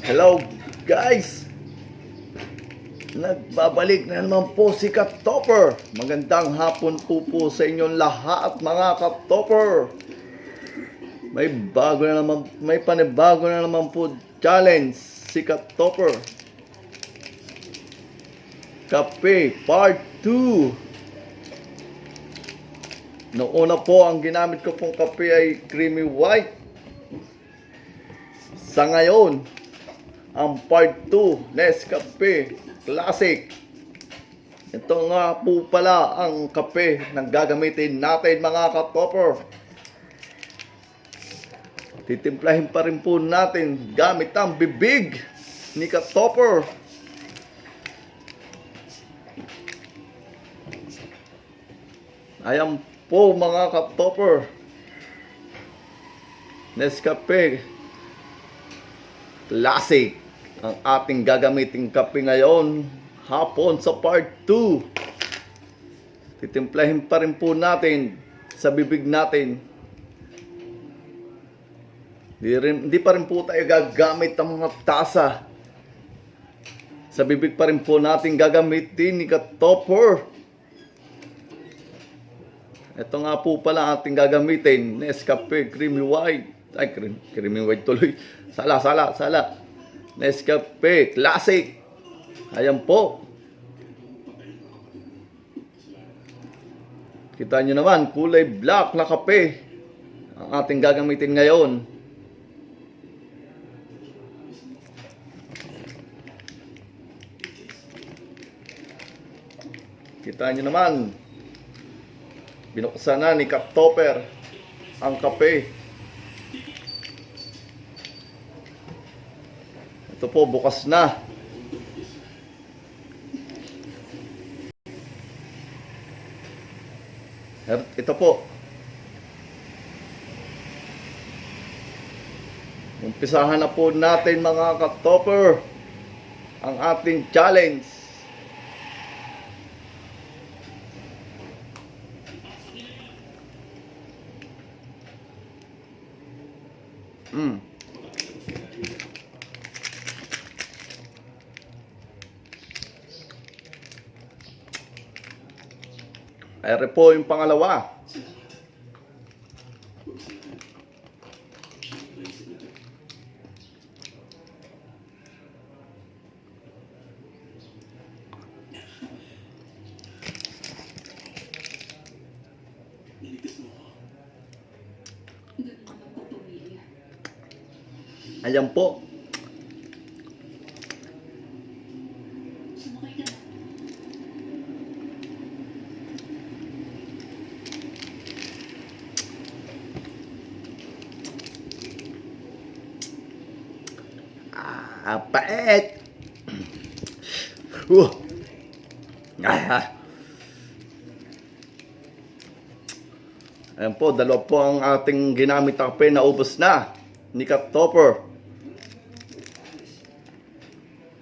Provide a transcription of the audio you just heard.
Hello guys! Nagbabalik na naman po si Katopper. Magandang hapon po sa inyong lahat mga Katopper. May panibago na naman po challenge si Katopper. Kape Part 2. Noong una po ang ginamit ko pong kape ay creamy white. Sa ngayon, ang Part 2, Nescafe Classic. Ito nga po pala ang kape na gagamitin natin mga Katopper. Titimplahin pa rin po natin gamit ang bibig ni Katopper. Ayan po mga Katopper. Nescafe Classic ang ating gagamiting kape ngayon hapon sa Part 2. Titimplahin pa rin po natin sa bibig natin. Hindi pa rin po tayo gagamit ng mga tasa. Sa bibig pa rin po natin gagamitin ni Katopper. Ito nga po pala ating gagamitin, Nescafe Creamy White. Ay, creamy white tuloy. Sala. Nescafe Classic. Ayan po. Kita nyo naman, kulay black na kape ang ating gagamitin ngayon. Kita nyo naman, binuksan na ni Katopper ang kape. Ito po, bukas na. Ito po. Umpisahan na po natin mga Katopper ang ating challenge. Ere po yung pangalawa. Ayan po. Pait. Ayan po, dalawa po ang ating ginamit na kape na ubos na ni Katopper.